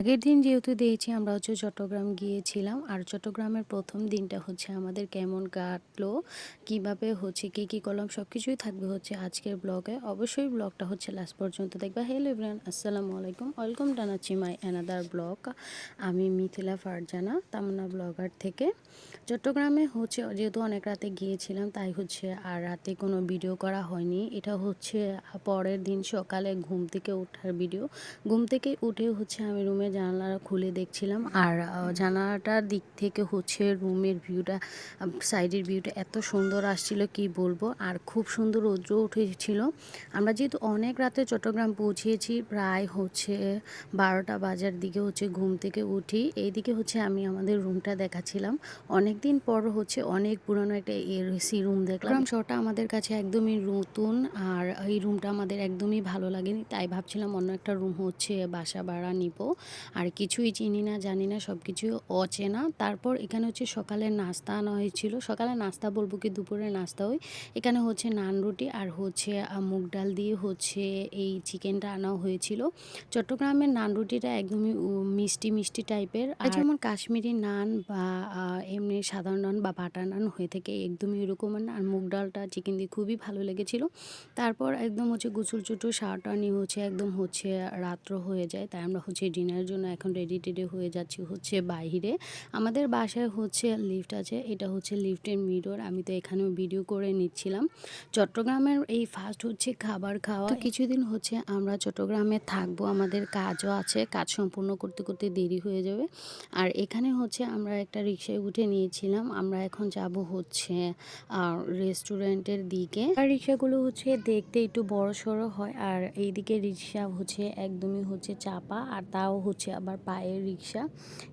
আগের দিন যেহেতু দিয়েছি আমরা চট্টগ্রাম গিয়েছিলাম। আর চট্টগ্রামের ১ম দিনটা আমাদের কেমন কাটলো, কিভাবে কি, কি করলাম সবকিছুই থাকবে আজকের ব্লগে। অবশ্যই ব্লগটা লাস্ট পর্যন্ত দেখবা। হ্যালো এভরিওয়ান, আসসালামু আলাইকুম। ওয়েলকাম জানাচ্ছি মাই অ্যানাদার ব্লগ। আমি মিথিলা ফারজানা, তামান্না ব্লগার থেকে। চট্টগ্রামে যেহেতু অনেক রাতে গিয়েছিলাম, তাই আর রাতে কোনো ভিডিও করা হয়নি। এটা পরের দিন সকালে ঘুম থেকে ওঠার ভিডিও। ঘুম থেকে উঠে আমি রুমের জানালা খুলে দেখছিলাম, আর জানালাটার দিক থেকে রুমের ভিউটা, সাইডের ভিউটা এত সুন্দর আসছিল কি বলবো। আর খুব সুন্দর রৌদ্র উঠেছিল। আমরা যেহেতু অনেক রাতে চট্টগ্রাম পৌঁছিয়েছি, প্রায় 12টা বাজার দিকে ঘুম থেকে উঠি। এইদিকে আমি আমাদের রুমটা দেখাচ্ছিলাম। অনেক দিন পর অনেক পুরনো একটা এসি রুম দেখলাম। শহরটা আমাদের কাছে একদমই নতুন, আর এই রুমটা আমাদের একদমই ভালো লাগেনি, তাই ভাবছিলাম অন্য একটা রুম বাসা ভাড়া নিব। আর কিছুই চিনি না, জানি না, সব কিছু অচেনা। তারপর এখানে সকালের নাস্তা আনা হয়েছিল। সকালে নাস্তা বলবো কি দুপুরের নাস্তা হয়। এখানে নান রুটি আর মুগ ডাল দিয়ে এই চিকেনটা আনা হয়েছিল। চট্টগ্রামের নান রুটিটা একদমই মিষ্টি মিষ্টি টাইপের, আর যেমন কাশ্মীরি নান বা এমনি সাধারণ নান বা বাটার নান হয়ে থাকে, একদমই এরকমের না। আর মুগ ডালটা চিকেন দিয়ে খুবই ভালো লেগেছিল। তারপর একদম গোসল চুটো শাওয়ারটা নিয়ে একদম রাত্র হয়ে যায়, তাই আমরা ডিনারের জন্য এখন রেডি টেডি হয়ে যাচ্ছি বাইরে। আমাদের বাসায় লিফট আছে, এটা লিফটের মিরর। আমি তো এখানেও ভিডিও করে নিচ্ছিলাম। চট্টগ্রামের এই ফার্স্ট খাবার খাওয়া। তো কিছুদিন আমরা চট্টগ্রামে থাকবো, আমাদের কাজও আছে, কাজ সম্পূর্ণ করতে করতে দেরি হয়ে যাবে। আর এখানে আমরা একটা রিক্সায় উঠে নিয়েছিলাম। আমরা এখন যাব রেস্টুরেন্টের দিকে। আর রিক্সাগুলো দেখতে একটু বড় সড়ো হয়, আর এইদিকে রিক্সা একদমই চাপা, আর তাও আবার পায়ের রিক্সা।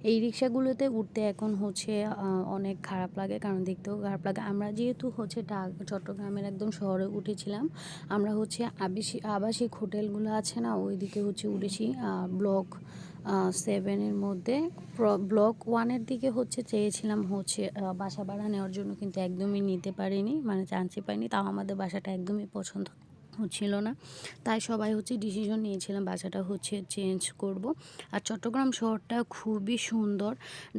এই রিক্সাগুলোতে উঠতে এখন অনেক খারাপ লাগে, কারণ দেখতেও খারাপ লাগে। আমরা যেহেতু চট্টগ্রামের একদম শহরে উঠেছিলাম, আমরা আবাসিক হোটেলগুলো আছে না, ওইদিকে উঠেছি ব্লক 7-এর মধ্যে। ব্লক 1-এর দিকে চেয়েছিলাম বাসা ভাড়া নেওয়ার জন্য, কিন্তু একদমই নিতে পারিনি, মানে চান্সই পাইনি। তাও আমাদের বাসাটা একদমই পছন্দ হচ্ছিল না, তাই সবাই ডিসিশন নিয়েছিলাম বাসাটা চেঞ্জ করব। আর চট্টগ্রাম শহরটা খুবই সুন্দর,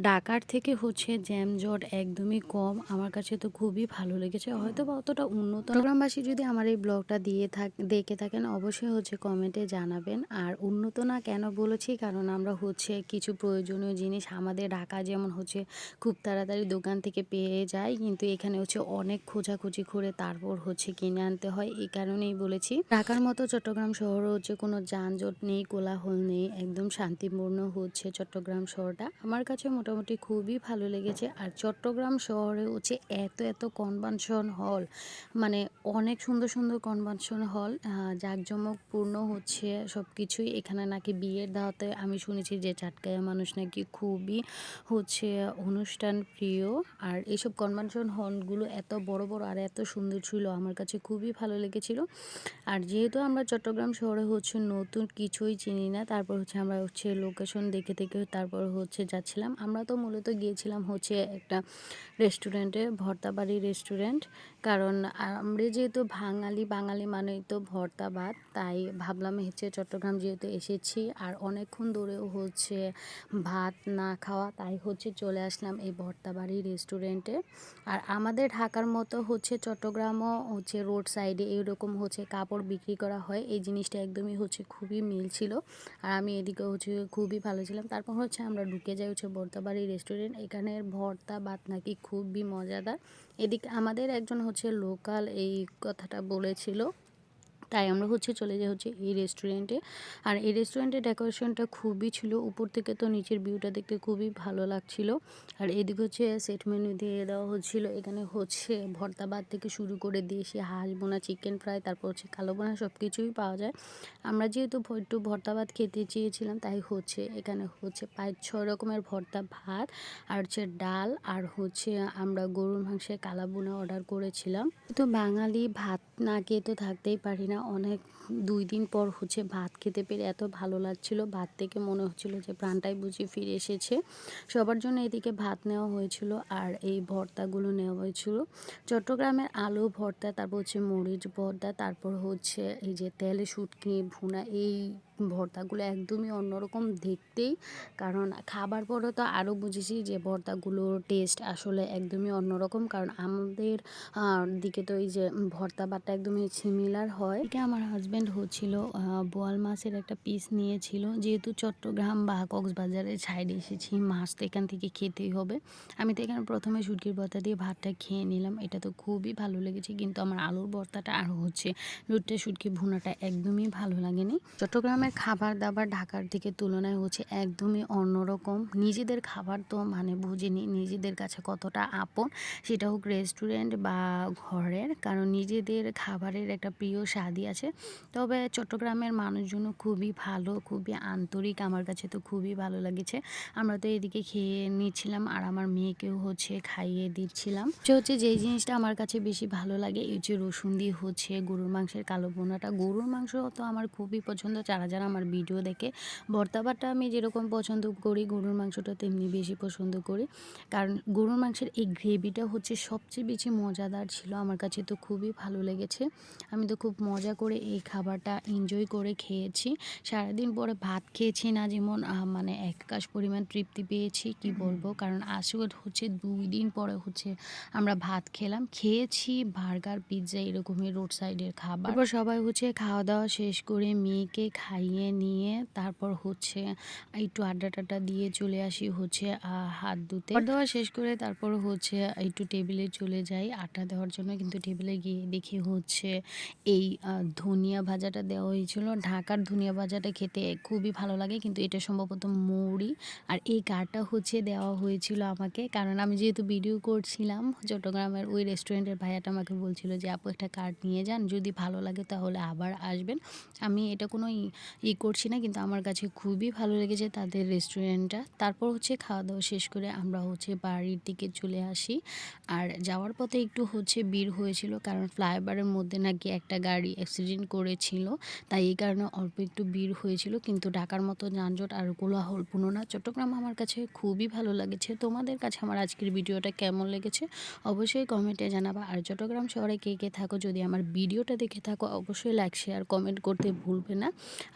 ঢাকার থেকে জ্যামজট একদমই কম। আমার কাছে তো খুবই ভালো লেগেছে, হয়তো বা অতটা উন্নত না। চট্টগ্রামবাসী যদি আমার এই ব্লগটা দেখে থাকেন, অবশ্যই কমেন্টে জানাবেন। আর উন্নত না কেন বলেছি, কারণ আমরা কিছু প্রয়োজনীয় জিনিস আমাদের ঢাকা যেমন খুব তাড়াতাড়ি দোকান থেকে পেয়ে যায়, কিন্তু এখানে অনেক খোঁজাখুঁজি করে তারপর কিনে আনতে হয়। এই কারণেই বলেছি, ঢাকার মতো চট্টগ্রাম শহরে কোনো যানজট নেই, কোলাহল নেই, একদম শান্তিপূর্ণ চট্টগ্রাম শহরটা। আমার কাছে মোটামুটি খুবই ভালো লেগেছে। আর চট্টগ্রাম শহরে এত এত কনভেনশন হল, মানে অনেক সুন্দর সুন্দর কনভেনশন হল, জাঁকজমকপূর্ণ সব কিছুই। এখানে নাকি বিয়ের দাওয়াতে আমি শুনেছি যে চাটকায়া মানুষ নাকি খুবই অনুষ্ঠান প্রিয়। আর এইসব কনভেনশন হলগুলো এত বড় বড় আর এত সুন্দর ছিল, আমার কাছে খুবই ভালো লেগেছিল। আর যেহেতু আমরা চট্টগ্রাম শহরে নতুন, কিছুই চিনি না, তারপর আমরা লোকেশন দেখে দেখে তারপর যাচ্ছিলাম। আমরা তো মূলত গিয়েছিলাম একটা রেস্টুরেন্টে, ভর্তাবাড়ি রেস্টুরেন্ট। কারণ আমরা যেহেতু বাঙালি মানেই তো ভর্তা ভাত, তাই ভাবলাম চট্টগ্রাম যেহেতু এসেছি আর অনেকক্ষণ ধরেও ভাত না খাওয়া, তাই চলে আসলাম এই ভর্তাবাড়ি রেস্টুরেন্টে। আর আমাদের ঢাকার মতো চট্টগ্রামও রোড সাইডে এরকম কাপড় বিক্রি করা হয়, এই জিনিসটা একদমই খুবই মিল ছিল। আর আমি এদিকে খুবই ভালো ছিলাম। তারপর আমরা ঢুকে যাই ভর্তাবাড়ি রেস্টুরেন্ট। এখানের ভর্তা ভাত নাকি খুবই মজাদার। এদিকে আমাদের একজন লোকাল এই কথাটা বলেছিল, তাই আমরা চলে যাই এই রেস্টুরেন্টে। আর এই রেস্টুরেন্টের ডেকোরেশনটা খুবই ছিল, উপর থেকে তো নিচের ভিউটা দেখতে খুবই ভালো লাগছিল। আর এদিকে সেট মেনু দিয়ে দেওয়া হচ্ছিল। এখানে ভর্তা ভাত থেকে শুরু করে দেশি হাঁস বোনা, চিকেন ফ্রাই, তারপর কালো বোনা, সব কিছুই পাওয়া যায়। আমরা যেহেতু একটু ভর্তা ভাত খেতে চেয়েছিলাম, তাই এখানে 5-6 রকমের ভর্তা ভাত, আর ডাল, আর আমরা গরুর মাংসের কালা বোনা অর্ডার করেছিলাম। তো বাঙালি ভাত না খেয়ে তো থাকতেই পারি না। অনেক 2 দিন পর ভাত খেতে পেরে এত ভালো লাগছিল, ভাত থেকে মনে হচ্ছিল যে প্রাণটাই বুঝি ফিরে এসেছে। সবার জন্য এদিকে ভাত নেওয়া হয়েছিল, আর এই ভর্তাগুলো নেওয়া হয়েছিল। চট্টগ্রামের আলু ভর্তা, তারপর মরিচ ভর্তা, তারপর এই যে তেলে শুটকি ভুনা, এই ভর্তাগুলো একদমই অন্যরকম দেখতেই। কারণ খাবার পরে তো আরও বুঝেছি যে ভর্তাগুলোর টেস্ট আসলে একদমই অন্যরকম। কারণ আমাদের দিকে তো এই যে ভর্তা বাটটা একদমই সিমিলার হয়। এদিকে আমার হাজব্যান্ড হচ্ছিল বোয়াল মাছের একটা পিস নিয়েছিল। যেহেতু চট্টগ্রাম বা কক্সবাজারের সাইডে এসেছি, মাছ তো এখান থেকে খেতেই হবে। আমি তো এখানে প্রথমে শুটকির ভর্তা দিয়ে ভাতটা খেয়ে নিলাম। এটা তো খুবই ভালো লেগেছে, কিন্তু আমার আলুর ভর্তাটা আর হচ্ছে লুটে শুটকি ভুনাটা একদমই ভালো লাগেনি। চট্টগ্রামের খাবার দাবার ঢাকার থেকে তুলনায় হচ্ছে একদমই অন্যরকম। নিজেদের খাবার তো মানে বুঝিনি নিজেদের কাছে কতটা আপন, সেটা হোক রেস্টুরেন্ট বা ঘরের। কারণ নিজেদের খাবারের একটা প্রিয় স্বাদই আছে। তবে চট্টগ্রামের মানুষজন খুবই ভালো, খুবই আন্তরিক। আমার কাছে তো খুবই ভালো লেগেছে। আমরা তো এদিকে খেয়ে নিচ্ছিলাম আর আমার মেয়েকেও হচ্ছে খাইয়ে দিচ্ছিলাম। হচ্ছে যেই জিনিসটা আমার কাছে বেশি ভালো লাগে, এই যে রসুন দিয়ে হচ্ছে গরুর মাংসের কালো বোনাটা। গরুর মাংস তো আমার খুবই পছন্দ। যারা যারা আমার ভিডিও দেখে, ভর্তা বাটা আমি যেরকম পছন্দ করি, গরুর মাংসটা তেমনি বেশি পছন্দ করি। কারণ গরুর মাংসের এই গ্রেভিটা হচ্ছে সবচেয়ে বেশি মজাদার ছিল। আমার কাছে তো খুবই ভালো লেগেছে। আমি তো খুব মজা করে এই খাবারটা এনজয় করে খেয়েছি। সারাদিন পরে ভাত খেয়েছি না, যেমন মানে একাকাশ পরিমাণ তৃপ্তি পেয়েছি কি বলবো। কারণ আসলে হচ্ছে 2 দিন পরে হচ্ছে আমরা ভাত খেয়েছি বার্গার, পিৎজা এরকমই রোড সাইডের খাবার। তারপর সবাই হচ্ছে খাওয়া-দাওয়া শেষ করে মেয়েকে খাইয়ে নিয়ে তারপর হচ্ছে একটু আড্ডা-টাড্ডা দিয়ে চলে আসি হচ্ছে হাত ধুতে। খাওয়া-দাওয়া শেষ করে তারপর হচ্ছে একটু টেবিলে চলে যাই আড্ডা দেওয়ার জন্য। কিন্তু টেবিলে গিয়ে দেখি হচ্ছে এই ধনিয়া ভাজাটা দেওয়া হয়েছিল। ঢাকার ধনিয়া ভাজাটা খেতে খুবই ভালো লাগে, কিন্তু এটা সম্ভবত মৌরি। আর এই কার্ডটা হচ্ছে দেওয়া হয়েছিল আমাকে, কারণ আমি যেহেতু ভিডিও করছিলাম চট্টগ্রামের ওই রেস্টুরেন্টের ভাইয়াটা আমাকে বলছিল যে আপু একটা কার্ড নিয়ে যান, যদি ভালো লাগে তাহলে আবার আসবেন। আমি এটা কোনো করছি না, কিন্তু আমার কাছে খুবই ভালো লেগেছে তাদের রেস্টুরেন্টটা। তারপর হচ্ছে খাওয়া দাওয়া শেষ করে আমরা হচ্ছে বাড়ির দিকে চলে আসি। আর যাওয়ার পথে একটু হচ্ছে ভিড় হয়েছিল, কারণ ফ্লাইওভারের মধ্যে নাকি একটা গাড়ি অ্যাক্সিডেন্ট করেছিল। তাই এই কারণে অল্প একটু ভিড় হয়েছিল, কিন্তু ঢাকার মতো যানজট আর কোলাহলপূর্ণ না। চট্টগ্রাম আমার কাছে খুবই ভালো লেগেছে। তোমাদের কাছে আমার আজকের ভিডিওটা কেমন লেগেছে অবশ্যই কমেন্টে জানাবা। আর চট্টগ্রাম শহরে কে কে থাকো, যদি আমার ভিডিওটা দেখে থাকো অবশ্যই লাইক শেয়ার কমেন্ট করতে ভুলবে না।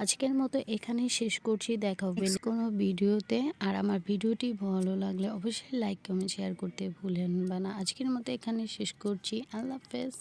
আজকের মতো এখানেই শেষ করছি, দেখা হবে নেক্সট কোনো ভিডিওতে। আর আমার ভিডিওটি ভালো লাগলে অবশ্যই লাইক কমেন্ট শেয়ার করতে ভুলবেন না। আজকের মতো এখানেই শেষ করছি। আল্লাহ হাফেজ।